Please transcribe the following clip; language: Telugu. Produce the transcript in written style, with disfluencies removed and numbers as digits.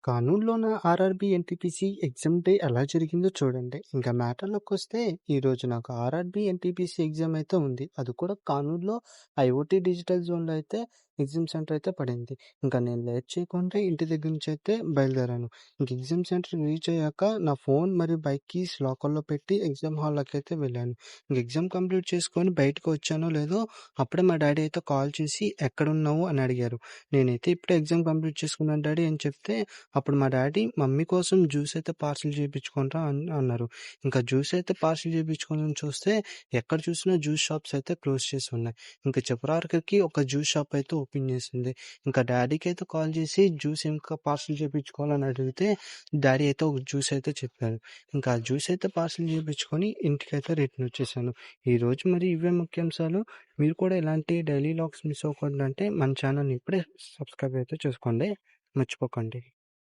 కానూరులోన ఆర్ఆర్‌బీ, ఎన్‌టీపీసీ ఎగ్జామ్ డే ఎలా జరిగిందో చూడండి. ఇంకా మ్యాటర్‌లోకొస్తే ఈరోజు నాకు ఆర్ఆర్‌బీ, ఎన్‌టీపీసీ ఎగ్జామ్ అయితే ఉంది. అది కూడా కానూరులో ఐఓటీ డిజిటల్ జోన్‌లో అయితే ఎగ్జామ్ సెంటర్ అయితే పడింది. ఇంకా నేను లేట్ చేయకుండా ఇంటి దగ్గర నుంచి అయితే బయలుదేరాను. ఇంక ఎగ్జామ్ సెంటర్ రీచ్ అయ్యాక నా ఫోన్ మరియు బైక్ కీస్ లాకర్‌లో పెట్టి ఎగ్జామ్ హాల్‌లోకి అయితే వెళ్ళాను. ఇంక ఎగ్జామ్ కంప్లీట్ చేసుకొని బయటకు వచ్చానో లేదో అప్పుడే మా డ్యాడీ అయితే కాల్ చేసి ఎక్కడున్నావు అని అడిగారు. నేనైతే ఇప్పుడే ఎగ్జామ్ కంప్లీట్ చేసుకున్నాను డ్యాడీ అని చెప్తే అప్పుడు మా డ్యాడీ మమ్మీ కోసం జ్యూస్ అయితే పార్సెల్ చేపించుకొనిరా అని అన్నారు. ఇంకా జ్యూస్ అయితే పార్సెల్ చేపించుకొని చూస్తే ఎక్కడ చూసినా జ్యూస్ షాప్స్ అయితే క్లోజ్ చేసి ఉన్నాయి. ఇంకా చివరాఖరికి ఒక జ్యూస్ షాప్ అయితే ఓపెన్ చేసింది. ఇంకా డ్యాడీకి అయితే కాల్ చేసి జ్యూస్ ఇంకా పార్సెల్ చేపించుకోవాలని అడిగితే డ్యాడీ అయితే ఒక జ్యూస్ అయితే చెప్పారు. ఇంకా ఆ జ్యూస్ అయితే పార్సెల్ చేపించుకొని ఇంటికైతే రిటర్న్ వచ్చేసాను. ఈరోజు మరి ఇవే ముఖ్యాంశాలు. మీరు కూడా ఇలాంటి డైలీ వ్లాగ్స్ మిస్ అవ్వకుండా అంటే మన ఛానల్ని ఇప్పుడే సబ్స్క్రైబ్ అయితే చేసుకోండి. మర్చిపోకండి.